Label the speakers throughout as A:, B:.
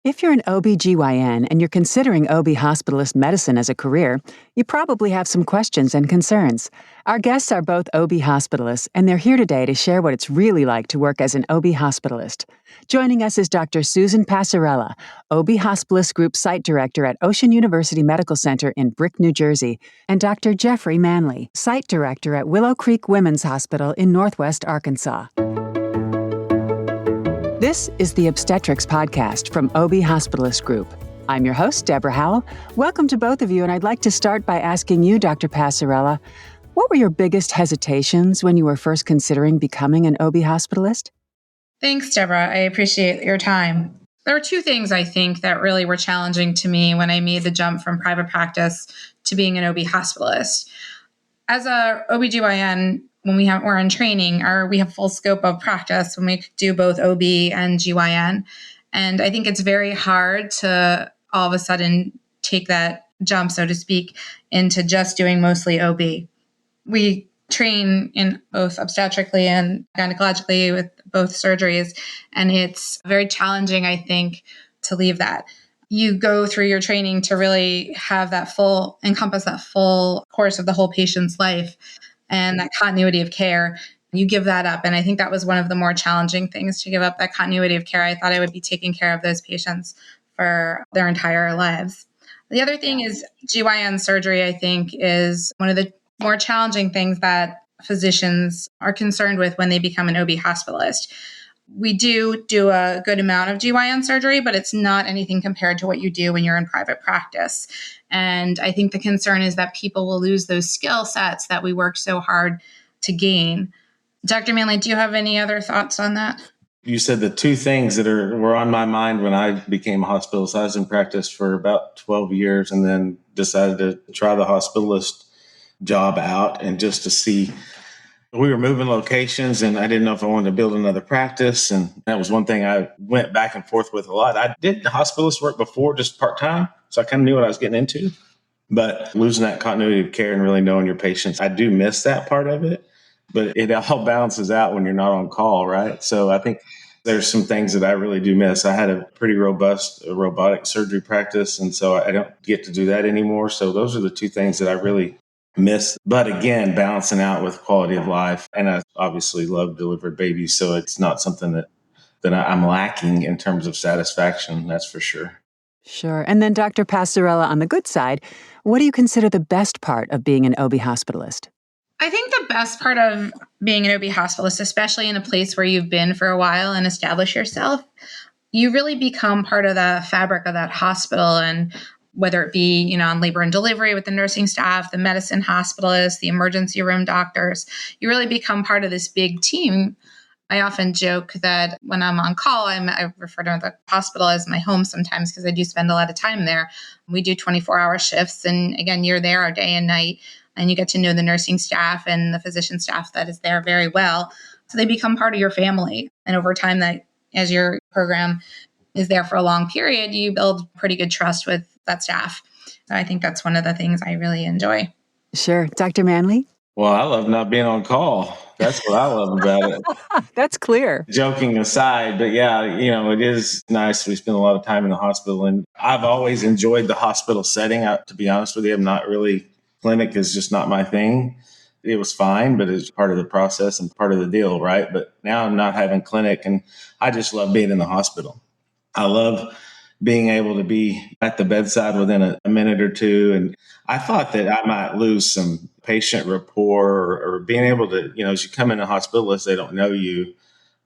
A: If you're an OB/GYN and you're considering OB hospitalist medicine as a career, you probably have some questions and concerns. Our guests are both OB hospitalists, and they're here today to share what it's really like to work as an OB hospitalist. Joining us is Dr. Susan Passarella, OB Hospitalist Group Site Director at Ocean University Medical Center in Brick, New Jersey, and Dr. Jeffrey Manley, Site Director at Willow Creek Women's Hospital in Northwest Arkansas. This is the Obstetrics Podcast from OB Hospitalist Group. I'm your host, Deborah Howell. Welcome to both of you, and I'd like to start by asking you, Dr. Passarella, what were your biggest hesitations when you were first considering becoming an OB hospitalist?
B: Thanks, Deborah. I appreciate your time. There were two things I think that really were challenging to me when I made the jump from private practice to being an OB hospitalist. As a OB/GYN, when we're in training, we have full scope of practice when we do both OB and GYN. And I think it's very hard to all of a sudden take that jump, so to speak, into just doing mostly OB. We train in both obstetrically and gynecologically with both surgeries, and it's very challenging, I think, to leave that. You go through your training to really have encompass that full course of the whole patient's life and that continuity of care. You give that up. And I think that was one of the more challenging things, to give up that continuity of care. I thought I would be taking care of those patients for their entire lives. The other thing is GYN surgery, I think, is one of the more challenging things that physicians are concerned with when they become an OB hospitalist. We do a good amount of GYN surgery, but it's not anything compared to what you do when you're in private practice. And I think the concern is that people will lose those skill sets that we worked so hard to gain. Dr. Manley, do you have any other thoughts on that?
C: You said the two things that were on my mind when I became a hospitalist. I was in practice for about 12 years and then decided to try the hospitalist job out, and just to see. We were moving locations and I didn't know if I wanted to build another practice. And that was one thing I went back and forth with a lot. I did hospitalist work before, just part-time. So I kind of knew what I was getting into, but losing that continuity of care and really knowing your patients, I do miss that part of it, but it all balances out when you're not on call, right? So I think there's some things that I really do miss. I had a pretty robust robotic surgery practice, and so I don't get to do that anymore. So those are the two things that I really miss, but again, balancing out with quality of life. And I obviously love delivered babies, so it's not something that I'm lacking in terms of satisfaction, that's for sure.
A: Sure. And then Dr. Passarella, on the good side, what do you consider the best part of being an OB hospitalist?
B: I think the best part of being an OB hospitalist, especially in a place where you've been for a while and established yourself, you really become part of the fabric of that hospital. And whether it be, on labor and delivery with the nursing staff, the medicine hospitalists, the emergency room doctors, you really become part of this big team. I often joke that when I'm on call, I refer to the hospital as my home sometimes because I do spend a lot of time there. We do 24-hour shifts. And again, you're there our day and night, and you get to know the nursing staff and the physician staff that is there very well. So they become part of your family. And over time, that as your program is there for a long period, you build pretty good trust with that staff. So I think that's one of the things I really enjoy.
A: Sure. Dr. Manley?
C: Well, I love not being on call. That's what I love about it.
A: That's clear.
C: Joking aside, but yeah, it is nice. We spend a lot of time in the hospital, and I've always enjoyed the hospital setting. To be honest with you, I'm not really, clinic is just not my thing. It was fine, but it's part of the process and part of the deal, right? But now I'm not having clinic, and I just love being in the hospital. I love being able to be at the bedside within a minute or two. And I thought that I might lose some patient rapport or being able to, as you come in a hospitalist, they don't know you.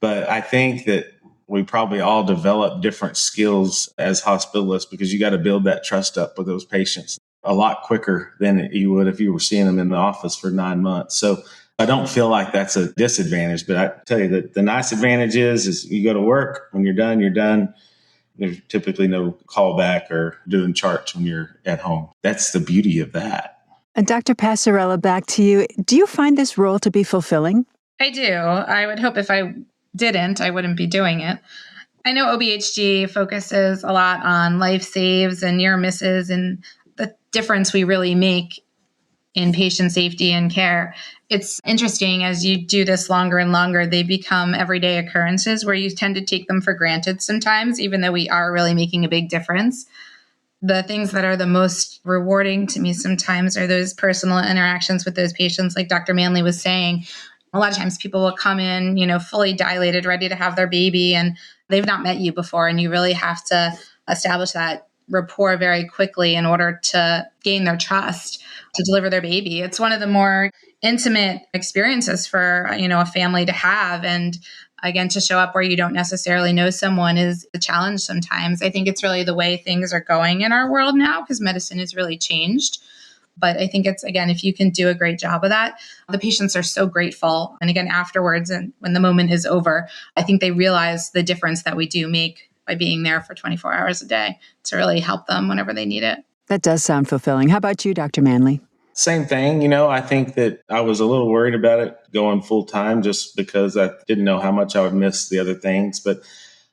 C: But I think that we probably all develop different skills as hospitalists because you got to build that trust up with those patients a lot quicker than you would if you were seeing them in the office for 9 months. So I don't feel like that's a disadvantage, but I tell you that the nice advantage is you go to work, when you're done, you're done. There's typically no callback or doing charts when you're at home. That's the beauty of that.
A: And Dr. Passarella, back to you. Do you find this role to be fulfilling?
B: I do. I would hope if I didn't, I wouldn't be doing it. I know OBHG focuses a lot on life saves and near misses and the difference we really make in patient safety and care. It's interesting as you do this longer and longer, they become everyday occurrences where you tend to take them for granted sometimes, even though we are really making a big difference. The things that are the most rewarding to me sometimes are those personal interactions with those patients. Like Dr. Manley was saying, a lot of times people will come in, fully dilated, ready to have their baby, and they've not met you before. And you really have to establish that rapport very quickly in order to gain their trust to deliver their baby. It's one of the more intimate experiences for, a family to have. And again, to show up where you don't necessarily know someone is a challenge sometimes. I think it's really the way things are going in our world now because medicine has really changed. But I think it's, again, if you can do a great job of that, the patients are so grateful. And again, afterwards, and when the moment is over, I think they realize the difference that we do make by being there for 24 hours a day to really help them whenever they need it.
A: That does sound fulfilling. How about you, Dr. Manley?
C: Same thing. I think that I was a little worried about it going full time just because I didn't know how much I would miss the other things. But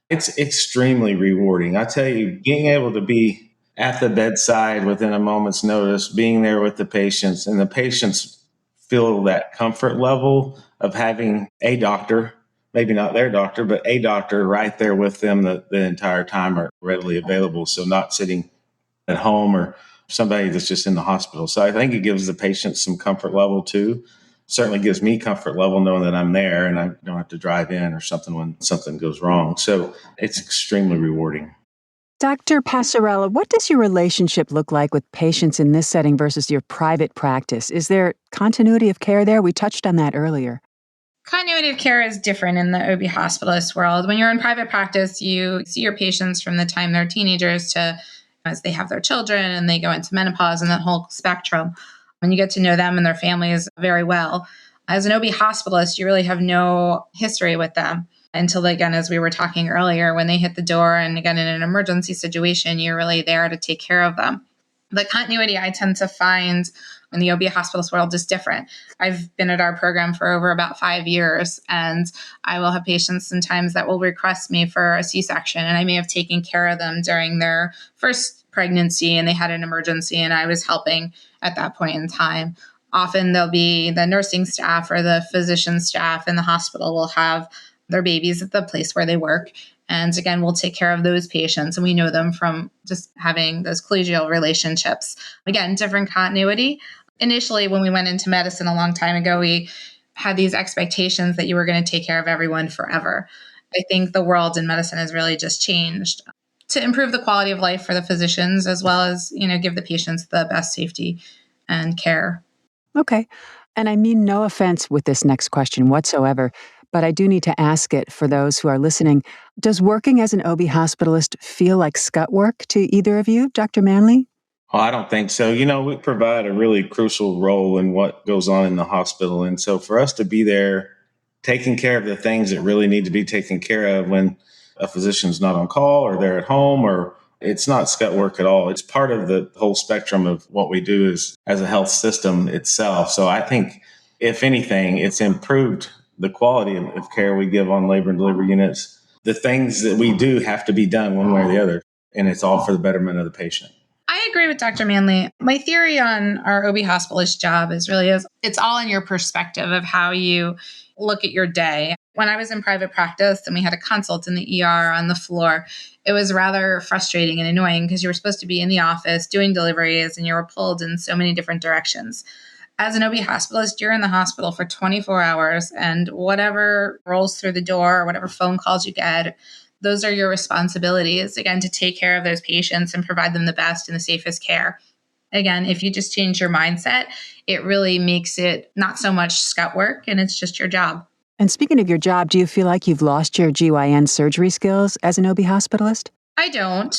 C: it's extremely rewarding. I tell you, being able to be at the bedside within a moment's notice, being there with the patients, and the patients feel that comfort level of having a doctor, maybe not their doctor, but a doctor right there with them the entire time are readily available. So not sitting at home or somebody that's just in the hospital. So I think it gives the patient some comfort level too. Certainly gives me comfort level knowing that I'm there and I don't have to drive in or something when something goes wrong. So it's extremely rewarding.
A: Dr. Passarella, what does your relationship look like with patients in this setting versus your private practice? Is there continuity of care there? We touched on that earlier.
B: Continuity of care is different in the OB hospitalist world. When you're in private practice, you see your patients from the time they're teenagers to as they have their children and they go into menopause and that whole spectrum. When you get to know them and their families very well. As an OB hospitalist, you really have no history with them until, again, as we were talking earlier, when they hit the door and again, in an emergency situation, you're really there to take care of them. The continuity I tend to find in the OB hospitalist world is different. I've been at our program for over about 5 years, and I will have patients sometimes that will request me for a C-section, and I may have taken care of them during their first pregnancy, and they had an emergency, and I was helping at that point in time. Often there'll be the nursing staff or the physician staff in the hospital will have their babies at the place where they work. And again, we'll take care of those patients and we know them from just having those collegial relationships. Again, different continuity. Initially, when we went into medicine a long time ago, we had these expectations that you were going to take care of everyone forever. I think the world in medicine has really just changed to improve the quality of life for the physicians as well as, give the patients the best safety and care.
A: Okay. And I mean no offense with this next question whatsoever, but I do need to ask it for those who are listening. Does working as an OB hospitalist feel like scut work to either of you, Dr. Manley?
C: Oh, I don't think so. We provide a really crucial role in what goes on in the hospital. And so for us to be there taking care of the things that really need to be taken care of when a physician's not on call or they're at home or it's not scut work at all. It's part of the whole spectrum of what we do as a health system itself. So I think, if anything, it's improved the quality of care we give on labor and delivery units. The things that we do have to be done one way or the other, and it's all for the betterment of the patient.
B: I agree with Dr. Manley. My theory on our OB hospitalist job is it's all in your perspective of how you look at your day. When I was in private practice and we had a consult in the ER on the floor, it was rather frustrating and annoying because you were supposed to be in the office doing deliveries and you were pulled in so many different directions. As an OB hospitalist, you're in the hospital for 24 hours and whatever rolls through the door or whatever phone calls you get, those are your responsibilities, again, to take care of those patients and provide them the best and the safest care. Again, if you just change your mindset, it really makes it not so much scout work and it's just your job.
A: And speaking of your job, do you feel like you've lost your GYN surgery skills as an OB hospitalist?
B: I don't.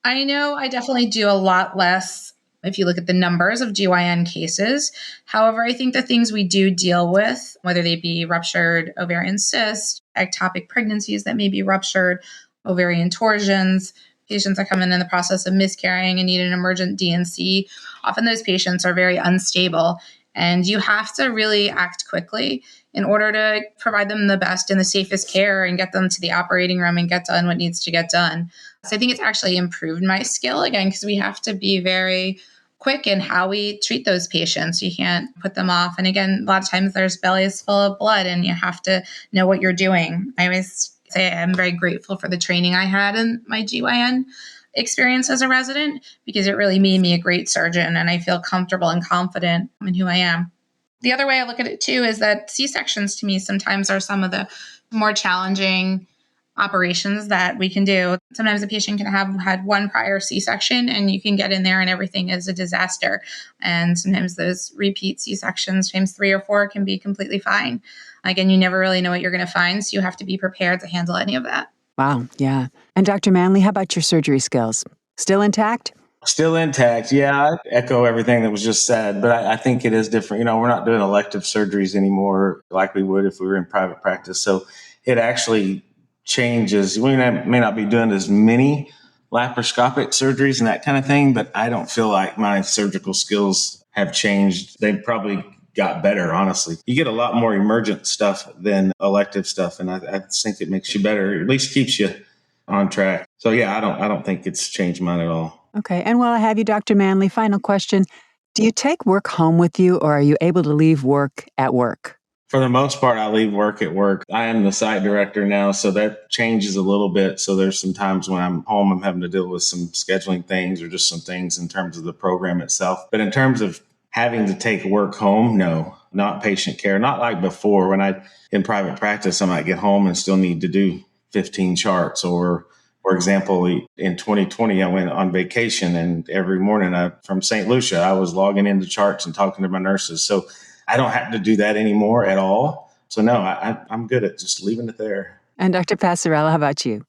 B: I know I definitely do a lot less if you look at the numbers of GYN cases. However, I think the things we do deal with, whether they be ruptured ovarian cysts, ectopic pregnancies that may be ruptured, ovarian torsions, patients that come in the process of miscarrying and need an emergent DNC, often those patients are very unstable. And you have to really act quickly in order to provide them the best and the safest care and get them to the operating room and get done what needs to get done. So I think it's actually improved my skill again, because we have to be very quick in how we treat those patients. You can't put them off. And again, a lot of times there's bellies full of blood and you have to know what you're doing. I always say I'm very grateful for the training I had in my GYN experience as a resident because it really made me a great surgeon and I feel comfortable and confident in who I am. The other way I look at it too is that C-sections to me sometimes are some of the more challenging operations that we can do. Sometimes a patient can have had one prior C-section and you can get in there and everything is a disaster. And sometimes those repeat C-sections, times 3 or 4, can be completely fine. Again, you never really know what you're going to find, so you have to be prepared to handle any of that.
A: Wow, yeah. And Dr. Manley, how about your surgery skills? Still intact?
C: Still intact. Yeah, I echo everything that was just said, but I think it is different. We're not doing elective surgeries anymore like we would if we were in private practice. So it actually changes. We may not be doing as many laparoscopic surgeries and that kind of thing, but I don't feel like my surgical skills have changed. They've probably got better, honestly. You get a lot more emergent stuff than elective stuff, and I think it makes you better, at least keeps you on track. So yeah, I don't think it's changed mine at all.
A: Okay. And while I have you, Dr. Manley, final question. Do you take work home with you or are you able to leave work at work?
C: For the most part, I leave work at work. I am the site director now, so that changes a little bit. So there's some times when I'm home, I'm having to deal with some scheduling things or just some things in terms of the program itself. But in terms of having to take work home, no, not patient care. Not like before when in private practice, I might get home and still need to do 15 charts. Or, for example, in 2020, I went on vacation and every morning from St. Lucia, I was logging into charts and talking to my nurses. So I don't have to do that anymore at all. So no, I'm good at just leaving it there.
A: And Dr. Passarella, how about you?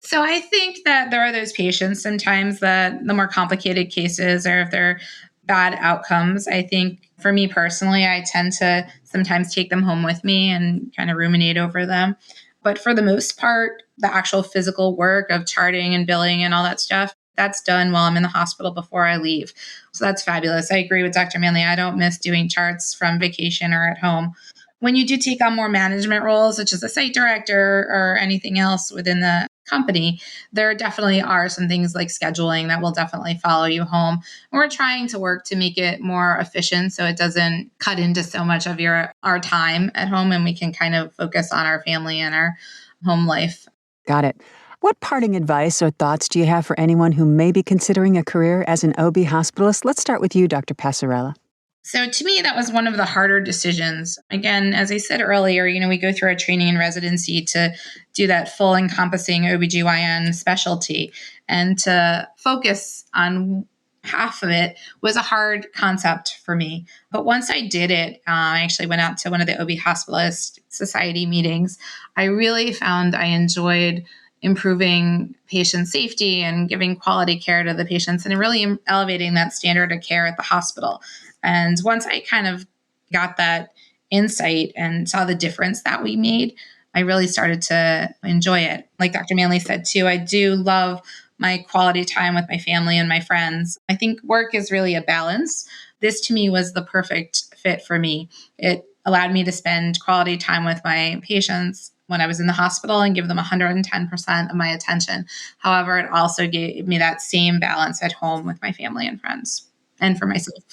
B: So I think that there are those patients sometimes that the more complicated cases or if they're bad outcomes, I think for me personally, I tend to sometimes take them home with me and kind of ruminate over them. But for the most part, the actual physical work of charting and billing and all that stuff, that's done while I'm in the hospital before I leave. So that's fabulous. I agree with Dr. Manley. I don't miss doing charts from vacation or at home. When you do take on more management roles, such as a site director or anything else within the company, there definitely are some things like scheduling that will definitely follow you home. And we're trying to work to make it more efficient so it doesn't cut into so much of our time at home and we can kind of focus on our family and our home life.
A: Got it. What parting advice or thoughts do you have for anyone who may be considering a career as an OB hospitalist? Let's start with you, Dr. Passarella.
B: So to me, that was one of the harder decisions. Again, as I said earlier, we go through our training and residency to do that full encompassing OBGYN specialty. And to focus on half of it was a hard concept for me. But once I did it, I actually went out to one of the OB Hospitalist Society meetings. I really found I enjoyed improving patient safety and giving quality care to the patients and really elevating that standard of care at the hospital. And once I kind of got that insight and saw the difference that we made, I really started to enjoy it. Like Dr. Manley said too, I do love my quality time with my family and my friends. I think work is really a balance. This to me was the perfect fit for me. It allowed me to spend quality time with my patients when I was in the hospital and give them 110% of my attention. However, it also gave me that same balance at home with my family and friends and for myself.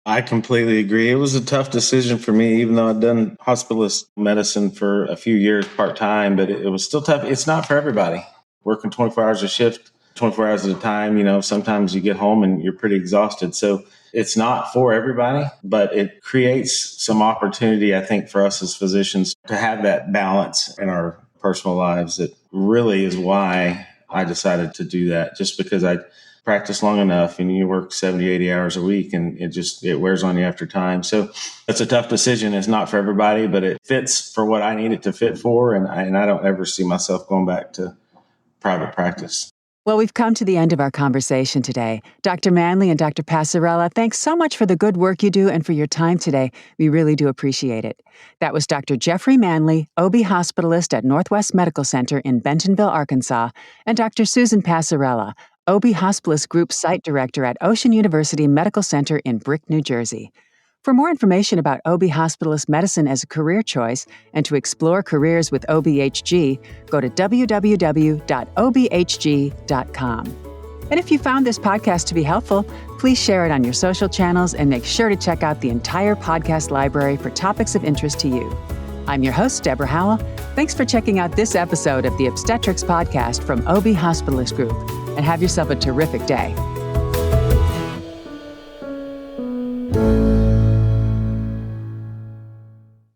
C: I completely agree. It was a tough decision for me, even though I'd done hospitalist medicine for a few years part-time, but it was still tough. It's not for everybody. Working 24 hours a shift, 24 hours at a time, sometimes you get home and you're pretty exhausted. So it's not for everybody, but it creates some opportunity, I think, for us as physicians to have that balance in our personal lives. That really is why I decided to do that, just because I practice long enough and you work 70, 80 hours a week and it wears on you after time. So it's a tough decision. It's not for everybody, but it fits for what I need it to fit for. And I don't ever see myself going back to private practice.
A: Well, we've come to the end of our conversation today. Dr. Manley and Dr. Passarella, thanks so much for the good work you do and for your time today. We really do appreciate it. That was Dr. Jeffrey Manley, OB hospitalist at Northwest Medical Center in Bentonville, Arkansas, and Dr. Susan Passarella, OB Hospitalist Group Site Director at Ocean University Medical Center in Brick, New Jersey. For more information about OB hospitalist medicine as a career choice and to explore careers with OBHG, go to www.obhg.com. And if you found this podcast to be helpful, please share it on your social channels and make sure to check out the entire podcast library for topics of interest to you. I'm your host, Deborah Howell. Thanks for checking out this episode of the Obstetrics Podcast from OB Hospitalist Group, and have yourself a terrific day.